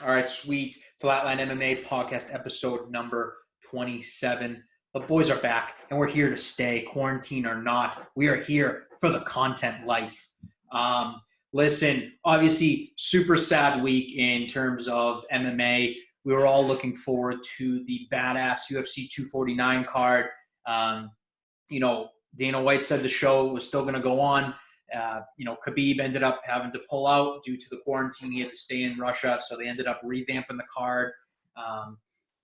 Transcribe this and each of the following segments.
All right, sweet. Flatline MMA podcast episode number 27. The boys are back, and we're here to stay, quarantine or not. We are here for the content life. Listen, obviously, super sad week in terms of MMA. We were all looking forward to the badass UFC 249 card. Dana White said the show was still going to go on. Khabib ended up having to pull out due to the quarantine. He had to stay in Russia, so they ended up revamping the card,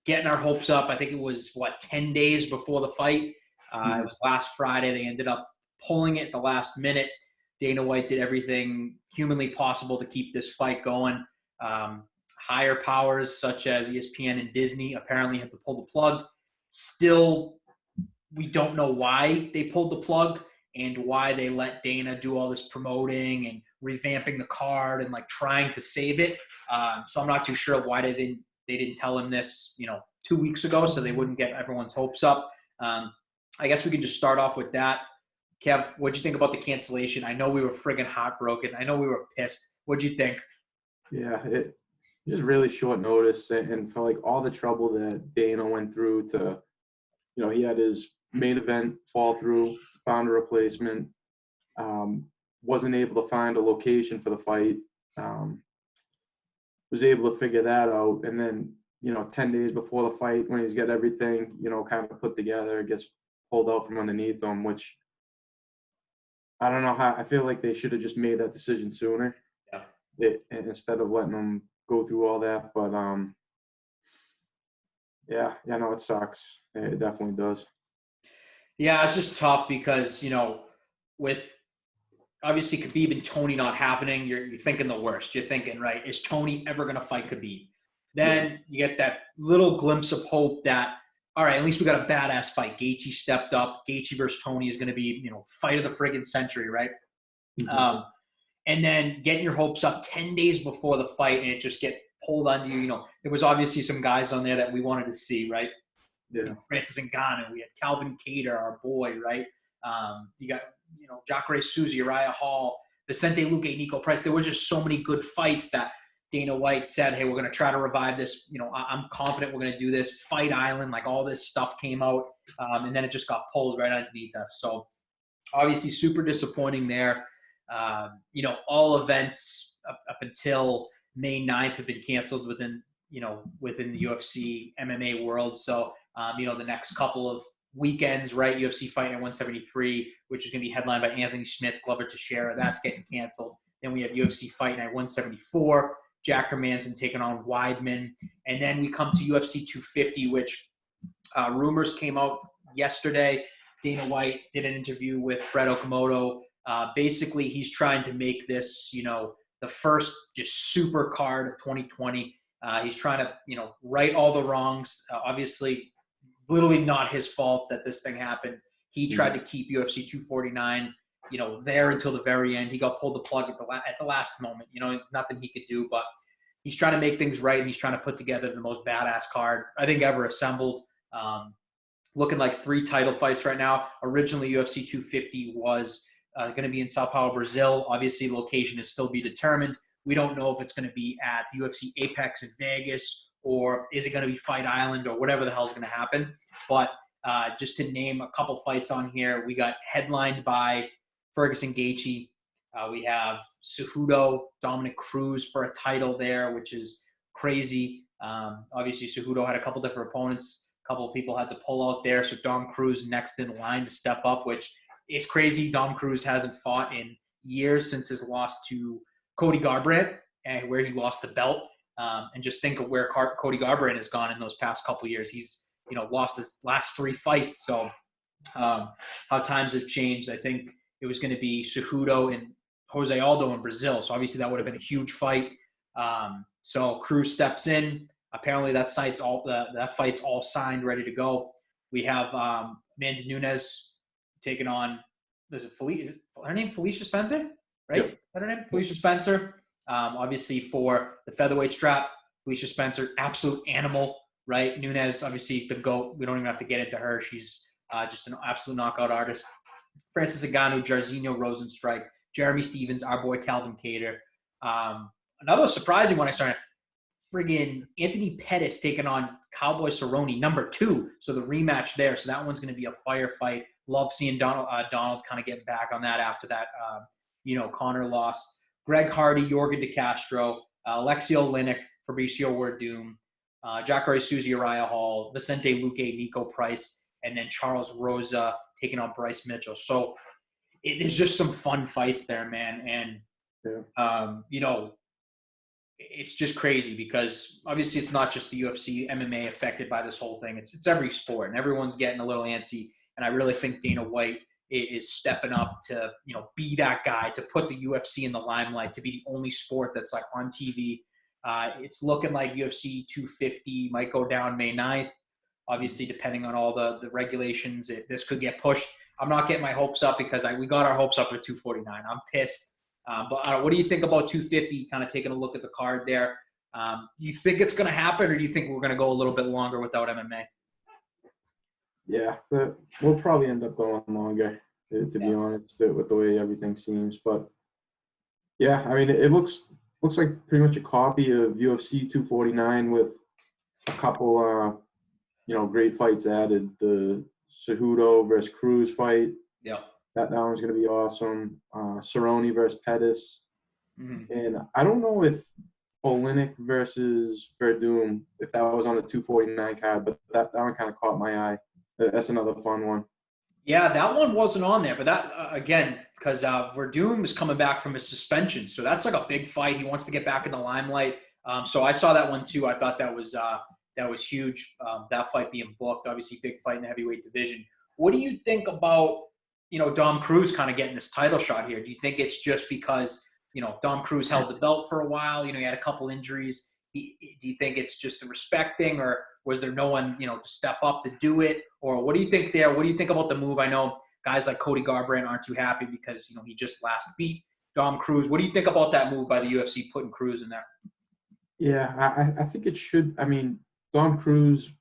getting our hopes up. I think it was, 10 days before the fight. It was last Friday. They ended up pulling it at the last minute. Dana White did everything humanly possible to keep this fight going. Higher powers such as ESPN and Disney apparently had to pull the plug. Still, we don't know why they pulled the plug and why they let Dana do all this promoting and revamping the card and trying to save it. So I'm not too sure why they didn't tell him this, 2 weeks ago, so they wouldn't get everyone's hopes up. I guess we could just start off with that. Kev, what'd you think about the cancellation? I know we were friggin' heartbroken. I know we were pissed. What'd you think? Yeah, it was really short notice, and for all the trouble that Dana went through to, he had his main event fall through, found a replacement, wasn't able to find a location for the fight, was able to figure that out, and then 10 days before the fight, when he's got everything kind of put together, it gets pulled out from underneath him, which I don't know how. I feel like they should have just made that decision sooner, instead of letting them go through all that. But it sucks. It definitely does. Yeah, it's just tough because, with obviously Khabib and Tony not happening, you're thinking the worst. You're thinking, right, is Tony ever going to fight Khabib? Then you get that little glimpse of hope that, all right, at least we got a badass fight. Gaethje stepped up. Gaethje versus Tony is going to be, fight of the friggin' century, right? Mm-hmm. And then getting your hopes up 10 days before the fight and it just get pulled on you. There was obviously some guys on there that we wanted to see, right? Yeah. Francis Ngannou. We had Calvin Kattar, our boy, right? You got, Jacare Souza, Uriah Hall, Vicente Luque, Nico Price. There were just so many good fights that Dana White said, hey, we're going to try to revive this. I'm confident we're going to do this. Fight Island, all this stuff came out, and then it just got pulled right underneath us. So obviously super disappointing there. All events up until May 9th have been canceled within the UFC MMA world. So, the next couple of weekends, right? UFC Fight Night 173, which is going to be headlined by Anthony Smith, Glover Teixeira. That's getting canceled. Then we have UFC Fight Night 174, Jack Hermanson taking on Weidman. And then we come to UFC 250, which rumors came out yesterday. Dana White did an interview with Brett Okamoto. Basically, he's trying to make this, the first just super card of 2020. He's trying to, right all the wrongs. Obviously, literally not his fault that this thing happened. He tried to keep UFC 249, there until the very end. He got pulled the plug at the last moment. Nothing he could do, but he's trying to make things right, and he's trying to put together the most badass card I think ever assembled. Looking like 3 title fights right now. Originally, UFC 250 was going to be in Sao Paulo, Brazil. Obviously, location is still be determined. We don't know if it's going to be at the UFC Apex in Vegas or is it going to be Fight Island or whatever the hell is going to happen. But just to name a couple fights on here, we got headlined by Ferguson Gaethje. We have Cejudo, Dominic Cruz for a title there, which is crazy. Obviously, Cejudo had a couple different opponents. A couple of people had to pull out there. So Dom Cruz next in line to step up, which is crazy. Dom Cruz hasn't fought in years since his loss to Cody Garbrandt, where he lost the belt. And just think of where Cody Garbrandt has gone in those past couple of years. He's, lost his last 3 fights. So how times have changed. I think it was going to be Cejudo and Jose Aldo in Brazil. So obviously that would have been a huge fight. So Cruz steps in. Apparently that fight's all signed, ready to go. We have Amanda Nunes taking on, is her name Felicia Spencer? Right? Yep. Is that her name? Felicia Spencer. Obviously for the featherweight strap, Felicia Spencer, absolute animal, right? Nunes, obviously the GOAT. We don't even have to get into her. She's just an absolute knockout artist. Francis Ngannou, Jairzinho Rozenstruik, Jeremy Stevens, our boy Calvin Kattar. Another surprising one I started, friggin' Anthony Pettis taking on Cowboy Cerrone, #2. So the rematch there. So that one's going to be a firefight. Love seeing Donald kind of getting back on that after that, Connor loss. Greg Hardy, Jorgen De Castro, Alexei Oleinik, Fabricio Werdum, Jacare Souza, Uriah Hall, Vicente Luque, Nico Price, and then Charles Rosa taking on Bryce Mitchell. So there's just some fun fights there, man. And, it's just crazy because obviously it's not just the UFC, MMA affected by this whole thing. It's every sport, and everyone's getting a little antsy. And I really think Dana White is stepping up to, be that guy, to put the UFC in the limelight, to be the only sport that's like on TV. It's looking like UFC 250 might go down May 9th. Obviously, depending on all the regulations, this could get pushed. I'm not getting my hopes up because we got our hopes up for 249. I'm pissed. But what do you think about 250, kind of taking a look at the card there? Do you think it's going to happen, or do you think we're going to go a little bit longer without MMA? Yeah, we'll probably end up going longer, to be honest, with the way everything seems. But, yeah, I mean, it looks like pretty much a copy of UFC 249 with a couple, great fights added. The Cejudo versus Cruz fight. Yeah. That one's going to be awesome. Cerrone versus Pettis. Mm-hmm. And I don't know if Oleinik versus Werdum, if that was on the 249 card, but that one kind of caught my eye. That's another fun one. Yeah, that one wasn't on there, but that, again, because Werdum is coming back from his suspension. So that's like a big fight. He wants to get back in the limelight. So I saw that one too. I thought that was huge, that fight being booked. Obviously, big fight in the heavyweight division. What do you think about Dom Cruz kind of getting this title shot here? Do you think it's just because, Dom Cruz held the belt for a while, he had a couple injuries. Do you think it's just a respect thing, or was there no one, to step up to do it? Or what do you think there? What do you think about the move? I know guys like Cody Garbrandt aren't too happy because, he just last beat Dom Cruz. What do you think about that move by the UFC putting Cruz in there? Yeah, I think it should. I mean, Dom Cruz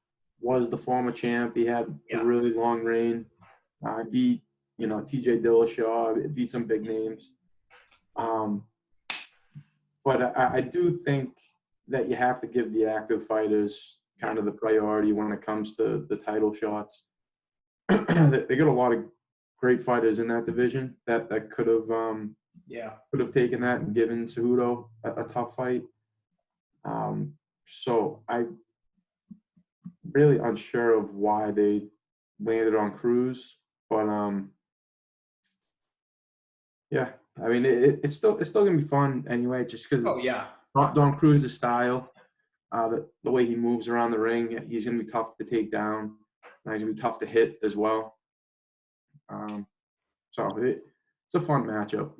was the former champ. He had a really long reign. Beat, TJ Dillashaw, beat some big names. But I do think that you have to give the active fighters kind of the priority when it comes to the title shots. They got a lot of great fighters in that division that could have taken that and given Cejudo a tough fight. So I'm really unsure of why they landed on Cruz, but yeah, I mean it's still gonna be fun anyway, just because Dom Cruz's style, the way he moves around the ring, he's gonna be tough to take down. He's gonna be tough to hit as well. So it's a fun matchup.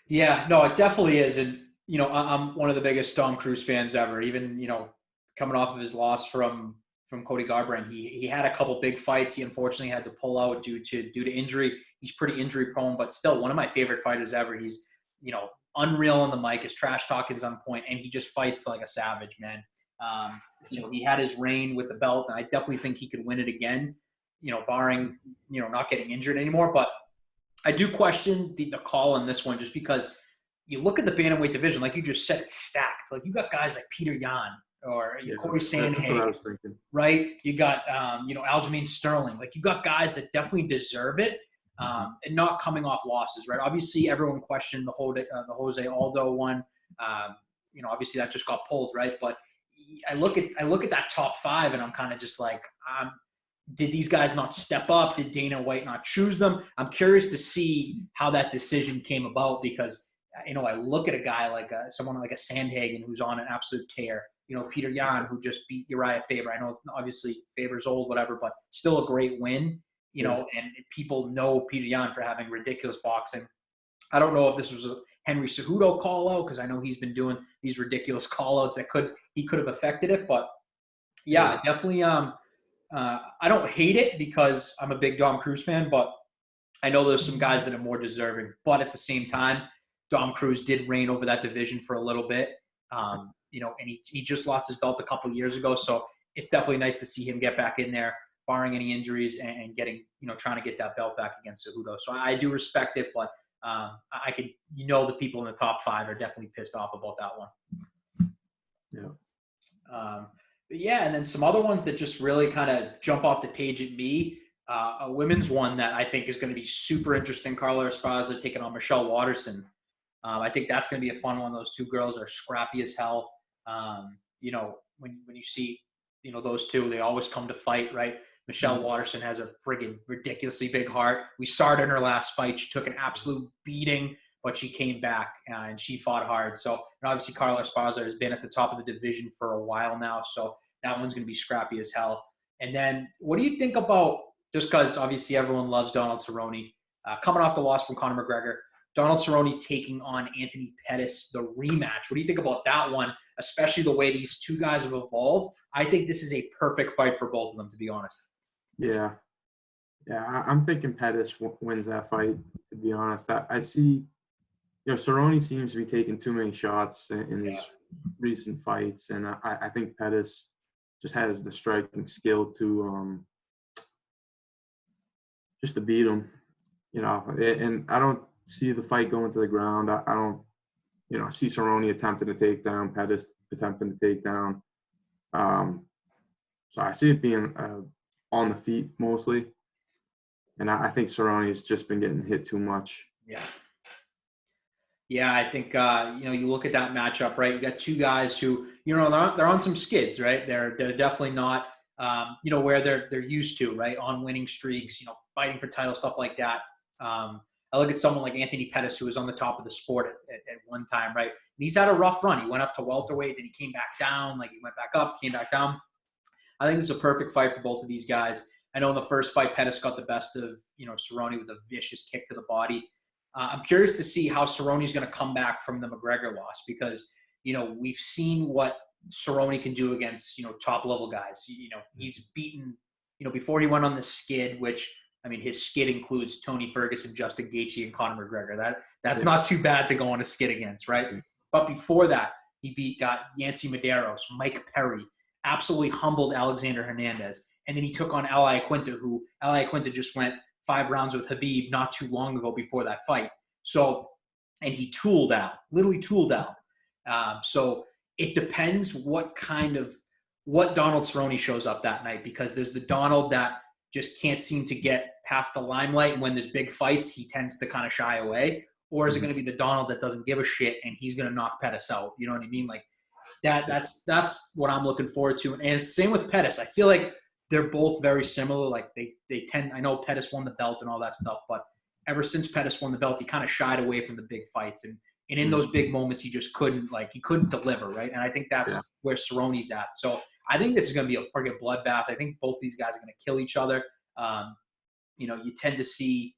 Yeah, no, it definitely is, and I'm one of the biggest Dom Cruz fans ever. Even coming off of his loss from Cody Garbrandt, he had a couple big fights. He unfortunately had to pull out due to injury. He's pretty injury prone, but still one of my favorite fighters ever. He's unreal on the mic. His trash talk is on point, and he just fights like a savage, man. He had his reign with the belt, and I definitely think he could win it again. Barring not getting injured anymore. But I do question the call on this one, just because you look at the bantamweight division, like you just said, it's stacked. Like you got guys like Peter Yan or Corey Sandhagen, right? You got Aljamain Sterling. Like you got guys that definitely deserve it, and not coming off losses, right? Obviously, everyone questioned the Jose Aldo one. Obviously that just got pulled, right? But I look at that top five, and I'm kind of just like, did these guys not step up? Did Dana White not choose them? I'm curious to see how that decision came about, because I look at a guy like someone like a Sandhagen who's on an absolute tear. Peter Yan, who just beat Uriah Faber. I know obviously Faber's old, whatever, but still a great win. And people know Peter Yan for having ridiculous boxing. I don't know if this was a Henry Cejudo call out, because I know he's been doing these ridiculous call outs that he could have affected it. But yeah. Definitely. I don't hate it because I'm a big Dom Cruz fan, but I know there's some guys that are more deserving. But at the same time, Dom Cruz did reign over that division for a little bit, and he just lost his belt a couple years ago. So it's definitely nice to see him get back in there, barring any injuries, and getting, trying to get that belt back against Cejudo. So I do respect it, but I could, the people in the top five are definitely pissed off about that one. Yeah. But yeah, and then some other ones that just really kind of jump off the page at me. A women's one that I think is going to be super interesting. Carla Esparza taking on Michelle Watterson. I think that's going to be a fun one. Those two girls are scrappy as hell. You know, when you see, you know, those two, they always come to fight, right? Michelle Watterson has a friggin' ridiculously big heart. We saw it in her last fight. She took an absolute beating, but she came back and she fought hard. So, and obviously, Carla Esparza has been at the top of the division for a while now. So that one's going to be scrappy as hell. And then what do you think about, just because obviously everyone loves Donald Cerrone, coming off the loss from Conor McGregor, Donald Cerrone taking on Anthony Pettis, the rematch. What do you think about that one, especially the way these two guys have evolved? I think this is a perfect fight for both of them, to be honest. Yeah. Yeah, I'm thinking Pettis wins that fight, to be honest. I see, you know, Cerrone seems to be taking too many shots in his recent fights, and I think Pettis just has the striking skill to just to beat him, you know. And I don't see the fight going to the ground. I don't, you know, I see Cerrone attempting to take down, Pettis attempting to take down. So I see it being on the feet mostly. And I think Cerrone has just been getting hit too much. Yeah. Yeah, I think, you know, you look at that matchup, right? You got two guys who, you know, they're on some skids, right? They're definitely not, you know, where they're used to, right? On winning streaks, you know, fighting for title, stuff like that. I look at someone like Anthony Pettis, who was on the top of the sport at one time, right? And he's had a rough run. He went up to welterweight, then he came back down. Like he went back up, came back down. I think this is a perfect fight for both of these guys. I know in the first fight, Pettis got the best of, you know, Cerrone with a vicious kick to the body. I'm curious to see how Cerrone's going to come back from the McGregor loss because, you know, we've seen what Cerrone can do against, you know, top-level guys. You know, he's beaten, you know, before he went on the skid, which, I mean, his skid includes Tony Ferguson, Justin Gaethje, and Conor McGregor. That's not too bad to go on a skid against, right? But before that, he got Yancy Medeiros, Mike Perry, absolutely humbled Alexander Hernandez. And then he took on Al Iaquinta, who Al Iaquinta just went 5 rounds with Khabib not too long ago before that fight. So, and he tooled Al, literally tooled Al. So it depends what Donald Cerrone shows up that night, because there's the Donald that just can't seem to get past the limelight. And when there's big fights, he tends to kind of shy away. Or is it going to be the Donald that doesn't give a shit and he's going to knock Pettis out? You know what I mean? Like that's what I'm looking forward to. And it's the same with Pettis. I feel like they're both very similar. Like they tend, I know Pettis won the belt and all that stuff, but ever since Pettis won the belt, he kind of shied away from the big fights. And in those big moments, he just couldn't deliver, right? And I think that's where Cerrone's at. So I think this is going to be a friggin' bloodbath. I think both these guys are going to kill each other. You know, you tend to see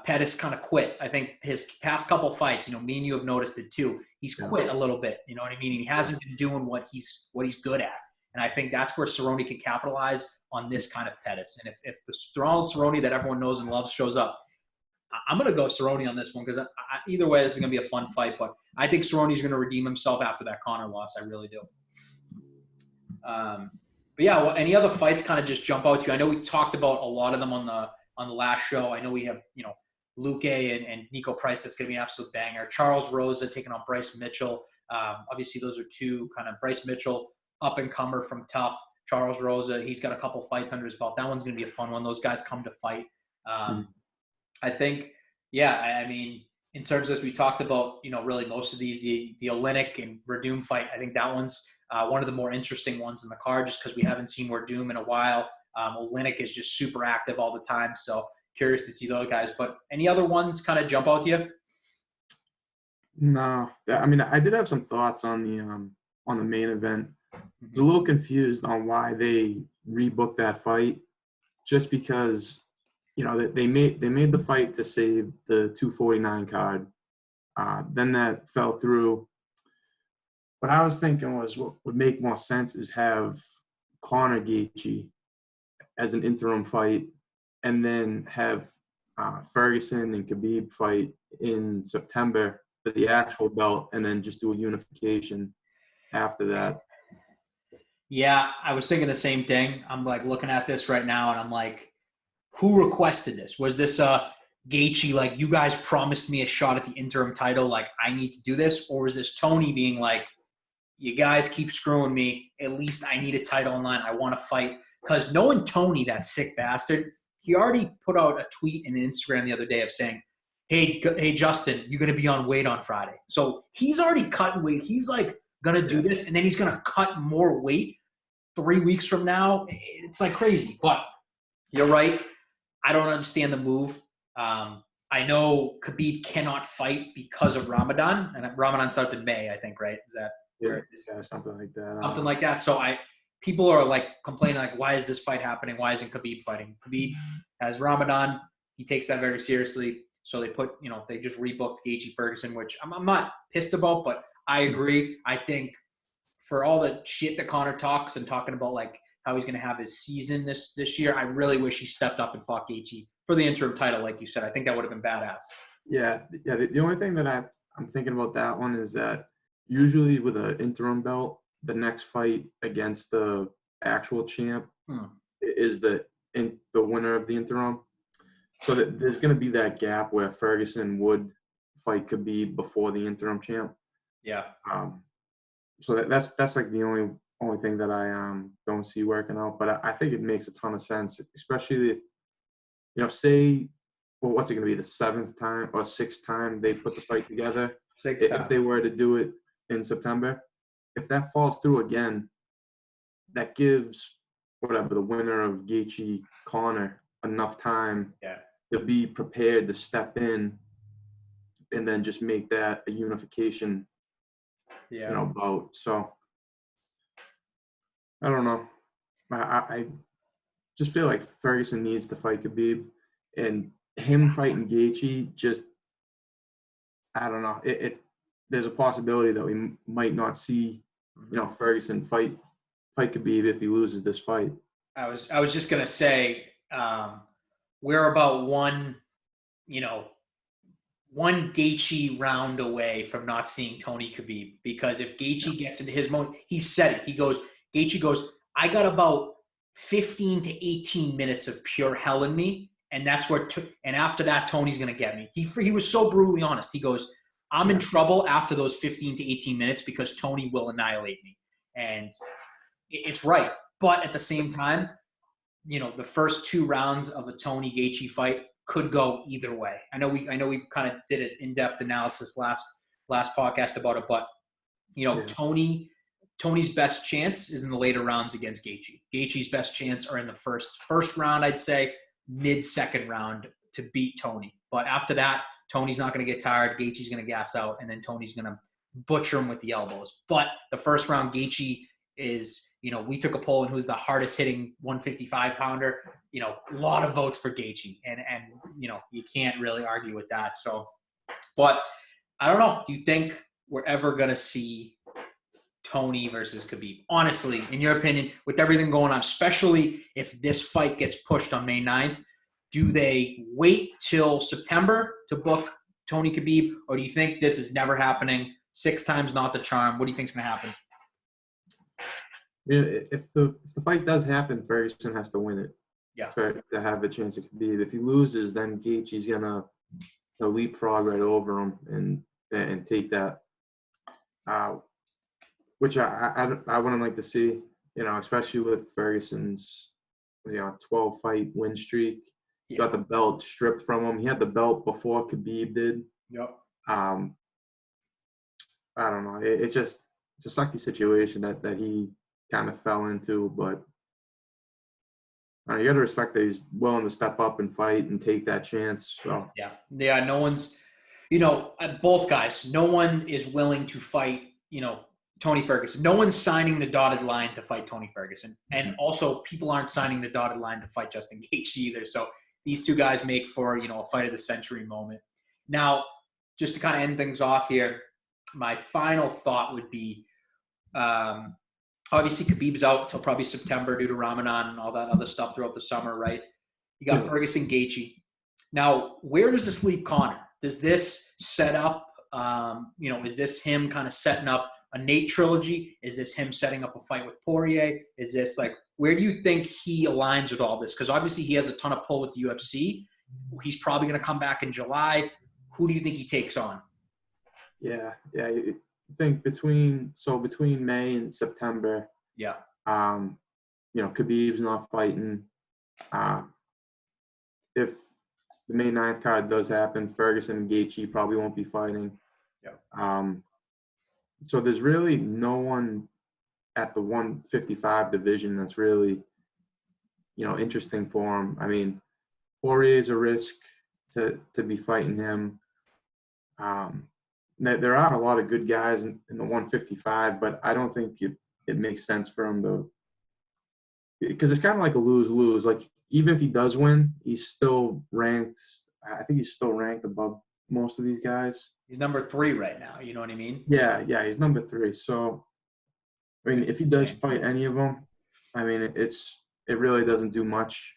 Pettis kind of quit. I think his past couple fights, you know, me and you have noticed it too. He's quit a little bit. You know what I mean? And he hasn't been doing what he's good at. And I think that's where Cerrone can capitalize on this kind of Pettis. And if the strong Cerrone that everyone knows and loves shows up, I'm going to go Cerrone on this one because either way, this is going to be a fun fight. But I think Cerrone's going to redeem himself after that Conor loss. I really do. But yeah, well, any other fights kind of just jump out to you? I know we talked about a lot of them on the last show. I know we have, you know, Luque and Nico Price. That's going to be an absolute banger. Charles Rosa taking on Bryce Mitchell. Obviously, those are two kind of Bryce Mitchell, up-and-comer from Tough. Charles Rosa, he's got a couple fights under his belt. That one's going to be a fun one. Those guys come to fight. I think, I mean, in terms of, as we talked about, you know, really most of these, the Oleinik and Verdum fight, I think that one's one of the more interesting ones in the card just because we haven't seen Verdum in a while. Oleinik is just super active all the time, so curious to see those guys. But any other ones kind of jump out to you? No. I mean, I did have some thoughts on the main event. I was a little confused on why they rebooked that fight, just because, you know, they made the fight to save the 249 card. Then that fell through. What I was thinking was what would make more sense is have Conor Gaethje as an interim fight, and then have Ferguson and Khabib fight in September for the actual belt, and then just do a unification after that. Yeah, I was thinking the same thing. I'm like looking at this right now, and I'm like, who requested this? Was this Gaethje, like, you guys promised me a shot at the interim title, like I need to do this? Or is this Tony being like, you guys keep screwing me. At least I need a title in line. I want to fight. Because knowing Tony, that sick bastard, he already put out a tweet and an Instagram the other day of saying, hey, Justin, you're going to be on weight on Friday. So he's already cutting weight. He's like going to do this, and then he's going to cut more weight 3 weeks from now. It's like crazy. But you're right. I don't understand the move. I know Khabib cannot fight because of Ramadan, and Ramadan starts in May, I think, right? Is that Yeah, something like that. something like that? So people are like complaining, like, why is this fight happening? Why isn't Khabib fighting? Khabib has Ramadan. He takes that very seriously. So they just rebooked Gaethje Ferguson, which I'm not pissed about, but I agree. I think for all the shit that Conor talks and talking about like how he's going to have his season this year, I really wish he stepped up and fought Gaethje for the interim title, like you said. I think that would have been badass. Yeah. The only thing that I'm thinking about that one is that usually with an interim belt, the next fight against the actual champ is the winner of the interim. So that there's going to be that gap where Ferguson would fight Khabib before the interim champ. Yeah. So that's like the only thing that I don't see working out. But I think it makes a ton of sense, especially if, say, well, what's it going to be, the 7th time or 6th time they put the fight together? If they were to do it in September, if that falls through again, that gives the winner of Gaethje Conor enough time to be prepared to step in and then just make that a unification bout. So I don't know. I just feel like Ferguson needs to fight Khabib, and him fighting Gaethje just, I don't know. There's a possibility that we might not see, Ferguson fight Khabib if he loses this fight. I was just gonna say, we're about one Gaethje round away from not seeing Tony Khabib, because if Gaethje gets into his mode, he said it. Gaethje goes, I got about 15 to 18 minutes of pure hell in me, and that's where. And after that, Tony's gonna get me. He was so brutally honest. He goes, I'm in trouble after those 15 to 18 minutes because Tony will annihilate me, and it's right. But at the same time, the first 2 rounds of a Tony Gaethje fight could go either way. I know we kind of did an in-depth analysis last podcast about it, but Tony's best chance is in the later rounds against Gaethje. Gaethje's best chance are in the first round, I'd say, mid-second round to beat Tony. But after that, Tony's not going to get tired. Gaethje's going to gas out, and then Tony's going to butcher him with the elbows. But the first round, Gaethje is, we took a poll on who's the hardest hitting 155-pounder. A lot of votes for Gaethje, and you can't really argue with that. So, but I don't know. Do you think we're ever going to see Tony versus Khabib? Honestly, in your opinion, with everything going on, especially if this fight gets pushed on May 9th, do they wait till September to book Tony Khabib, or do you think this is never happening? 6 times not the charm. What do you think is going to happen? Yeah, if the fight does happen, Ferguson has to win it. Yeah. To have a chance at Khabib. If he loses, then Gaethje's gonna leapfrog right over him and take that, which I wouldn't like to see. Especially with Ferguson's 12-fight win streak. He got the belt stripped from him. He had the belt before Khabib did. Yep. I don't know. It's a sucky situation that he kind of fell into, but you got to respect that he's willing to step up and fight and take that chance. So yeah. No one's, both guys. No one is willing to fight, Tony Ferguson. No one's signing the dotted line to fight Tony Ferguson, and also people aren't signing the dotted line to fight Justin Gaethje either. So these 2 guys make for a fight of the century moment. Now, just to kind of end things off here, my final thought would be, obviously, Khabib's out till probably September due to Ramadan and all that other stuff throughout the summer, right? You got Ferguson, Gaethje. Now, where does this leave Conor? Does this set up, is this him kind of setting up a Nate trilogy? Is this him setting up a fight with Poirier? Is this where do you think he aligns with all this? Because obviously he has a ton of pull with the UFC. He's probably going to come back in July. Who do you think he takes on? Yeah. think between May and September, Yeah. Khabib's not fighting. If the May 9th card does happen, Ferguson and Gaethje probably won't be fighting. Yeah. So there's really no one at the 155 division that's really, interesting for him. I mean, Poirier's a risk to be fighting him. There are a lot of good guys in the 155, but I don't think it makes sense for him to, because it's kind of like a lose-lose. Like, even if he does win, he's still ranked. I think he's still ranked above most of these guys. He's number 3 right now. You know what I mean? Yeah, he's number 3. So, I mean, if he does fight any of them, I mean, it really doesn't do much.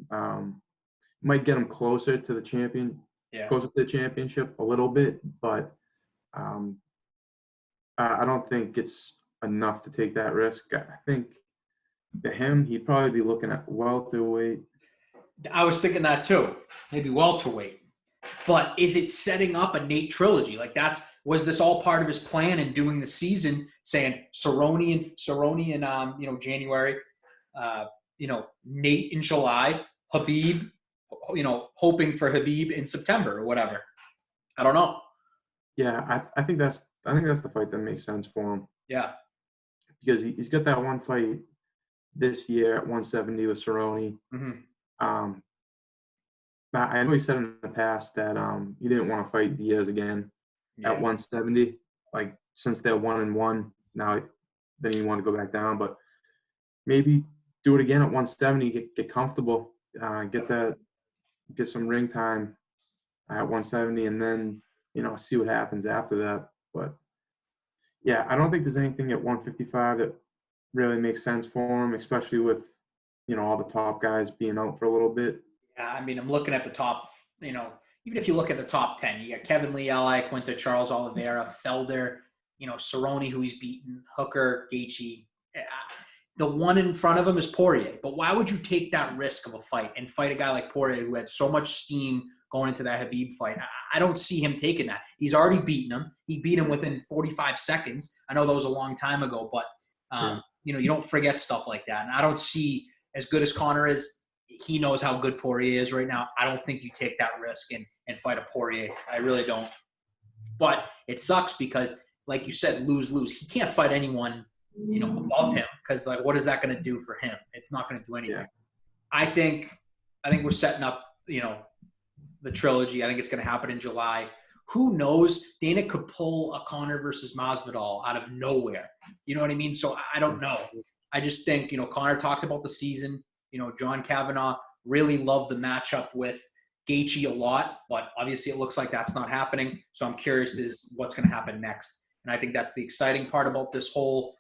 Might get him closer to the championship a little bit, but I don't think it's enough to take that risk. I think to him, he'd probably be looking at welterweight. I was thinking that too. Maybe welterweight. But is it setting up a Nate trilogy? Like, was this all part of his plan in doing the season, saying Cerrone in January, Nate in July, Khabib, hoping for Khabib in September or whatever. I don't know. Yeah, I think that's the fight that makes sense for him. Yeah. Because he's got that one fight this year at 170 with Cerrone. Mm-hmm. I know he said in the past that he didn't want to fight Diaz again at 170. Like, since they're 1-1 now, then he want to go back down. But maybe do it again at 170. Get comfortable. Get some ring time at 170, and then see what happens after that. But yeah, I don't think there's anything at 155 that really makes sense for him, especially with all the top guys being out for a little bit. Yeah, I mean, I'm looking at the top, even if you look at the top 10, you got Kevin Lee, Quinta, Charles Oliveira, Felder, Cerrone, who he's beaten, Hooker, Gaethje. The one in front of him is Poirier. But why would you take that risk of a fight and fight a guy like Poirier who had so much steam going into that Khabib fight? I don't see him taking that. He's already beaten him. He beat him within 45 seconds. I know that was a long time ago, but, you don't forget stuff like that. And I don't see, as good as Conor is, he knows how good Poirier is right now. I don't think you take that risk and fight a Poirier. I really don't. But it sucks because, like you said, lose-lose. He can't fight anyone, above him, because, like, what is that going to do for him? It's not going to do anything. Yeah. I think we're setting up, the trilogy. I think it's going to happen in July. Who knows? Dana could pull a Conor versus Masvidal out of nowhere. You know what I mean? So I don't know. I just think, Conor talked about the season. John Kavanagh really loved the matchup with Gaethje a lot, but obviously it looks like that's not happening. So I'm curious is what's going to happen next. And I think that's the exciting part about this whole,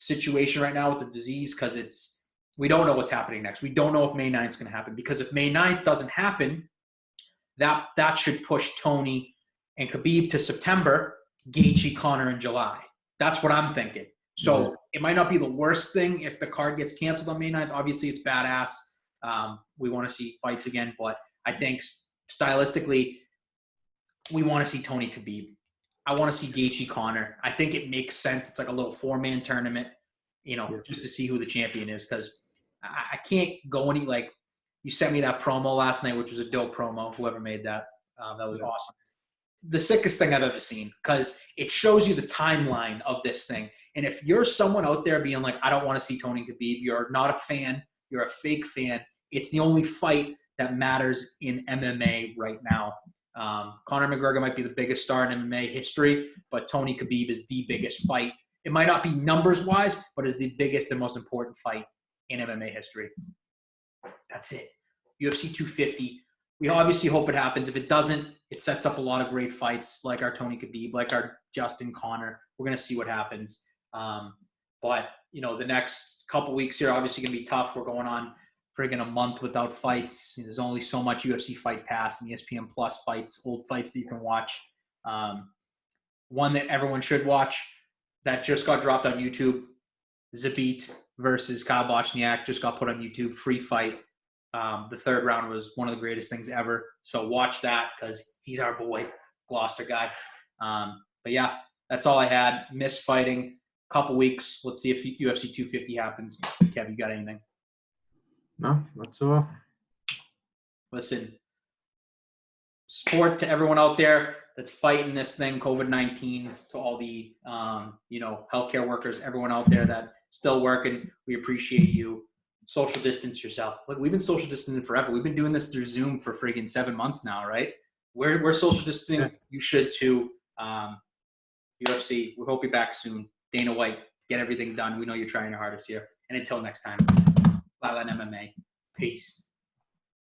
situation right now with the disease, because we don't know what's happening next. We don't know if May 9th is going to happen, because if May 9th doesn't happen, that should push Tony and Khabib to September, Gaethje, Conor in July. That's what I'm thinking. So it might not be the worst thing if the card gets canceled on May 9th. Obviously, it's badass. We want to see fights again. But I think stylistically, we want to see Tony Khabib. I want to see Gaethje Conor. I think it makes sense. It's like a little 4-man tournament, just to see who the champion is. Because I can't go any, like, you sent me that promo last night, which was a dope promo. Whoever made that, that was awesome. The sickest thing I've ever seen, because it shows you the timeline of this thing. And if you're someone out there being like, I don't want to see Tony Khabib, you're not a fan, you're a fake fan. It's the only fight that matters in MMA right now. Conor McGregor might be the biggest star in MMA history, but Tony Khabib is the biggest fight. It might not be numbers-wise, but is the biggest and most important fight in MMA history. That's it. UFC 250. We obviously hope it happens. If it doesn't, it sets up a lot of great fights like our Tony Khabib, like our Justin Conor. We're going to see what happens. But, the next couple weeks here obviously going to be tough. We're going on friggin' a month without fights. There's only so much UFC Fight Pass and ESPN Plus fights, old fights that you can watch. One that everyone should watch that just got dropped on YouTube, Zabit versus Kyle Bochniak, just got put on YouTube, free fight. The third round was one of the greatest things ever. So watch that, because he's our boy, Gloucester guy. But yeah, that's all I had. Missed fighting. Couple weeks. Let's see if UFC 250 happens. Kev, you got anything? No, that's all. Listen, sport to everyone out there that's fighting this thing, COVID-19, to all the, healthcare workers, everyone out there that's still working. We appreciate you. Social distance yourself. Look, we've been social distancing forever. We've been doing this through Zoom for friggin' 7 months now, right? We're social distancing. Yeah. You should too. UFC, we hope you're back soon. Dana White, get everything done. We know you're trying your hardest here. And until next time, Flatline MMA. Peace.